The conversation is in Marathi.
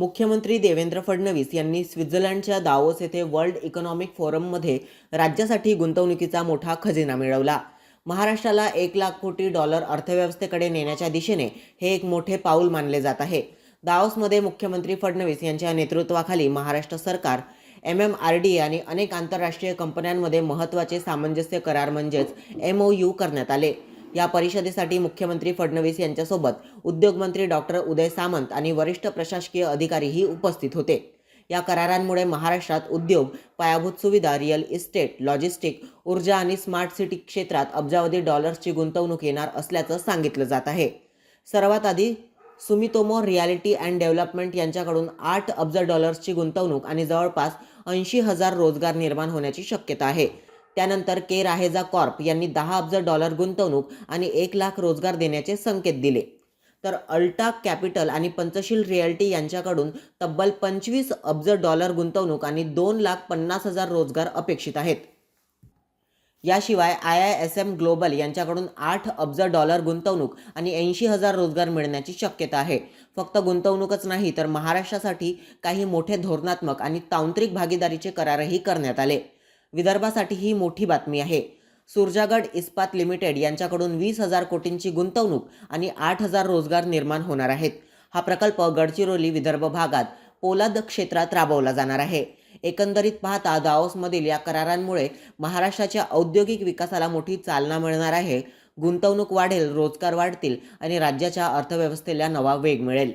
मुख्यमंत्री देवेंद्र फडणवीस यांनी स्वित्झर्लंडच्या दावोस येथे वर्ल्ड इकॉनॉमिक फोरममध्ये राज्यासाठी गुंतवणुकीचा मोठा खजिना मिळवला। महाराष्ट्राला 1,00,000 कोटी डॉलर अर्थव्यवस्थेकडे नेण्याच्या दिशेने हे एक मोठे पाऊल मानले जात आहे। दावोसमध्ये मुख्यमंत्री फडणवीस यांच्या नेतृत्वाखाली महाराष्ट्र सरकार, MMRDA आणि अनेक आंतरराष्ट्रीय कंपन्यांमध्ये महत्त्वाचे सामंजस्य करार म्हणजेच MOU करण्यात आले। या परिषदेसाठी मुख्यमंत्री फडणवीस यांच्यासोबत उद्योगमंत्री डॉक्टर उदय सामंत आणि वरिष्ठ प्रशासकीय अधिकारीही उपस्थित होते। या करारांमुळे महाराष्ट्रात उद्योग, पायाभूत सुविधा, रिअल इस्टेट, लॉजिस्टिक, ऊर्जा आणि स्मार्ट सिटी क्षेत्रात अब्जावधी डॉलर्सची गुंतवणूक येणार असल्याचं सांगितलं जात आहे। सर्वात आधी सुमितोमो रिॲलिटी अँड डेव्हलपमेंट यांच्याकडून 8 अब्ज डॉलर्सची गुंतवणूक आणि जवळपास 80,000 रोजगार निर्माण होण्याची शक्यता आहे। त्यानंतर के राहेजा कॉर्प यांनी 10 अब्ज डॉलर गुंतवणूक आणि 1,00,000 रोजगार देण्याचे संकेत दिले। तर अल्टा कॅपिटल आणि पंचशील रिअल्टी यांच्याकडून तब्बल 25 अब्ज डॉलर गुंतवणूक आणि 2,50,000 रोजगार अपेक्षित आहेत। याशिवाय IISM ग्लोबल यांच्याकडून 8 अब्ज डॉलर गुंतवणूक आणि 80,000 रोजगार मिळण्याची शक्यता आहे। फक्त गुंतवणूकच नाही तर महाराष्ट्रासाठी काही मोठे धोरणात्मक आणि तांत्रिक भागीदारीचे करारही करण्यात आले। विदर्भासाठी ही मोठी बातमी आहे। सुरजागड इस्पात लिमिटेड यांच्याकडून 20,000 कोटींची गुंतवणूक आणि 8,000 रोजगार निर्माण होणार आहेत। हा प्रकल्प गडचिरोली विदर्भ भागात पोलाद क्षेत्रात राबवला जाणार आहे। एकंदरीत पाहता दावोसमधील या करारांमुळे महाराष्ट्राच्या औद्योगिक विकासाला मोठी चालना मिळणार आहे। गुंतवणूक वाढेल, रोजगार वाढतील आणि राज्याच्या अर्थव्यवस्थेला नवा वेग मिळेल।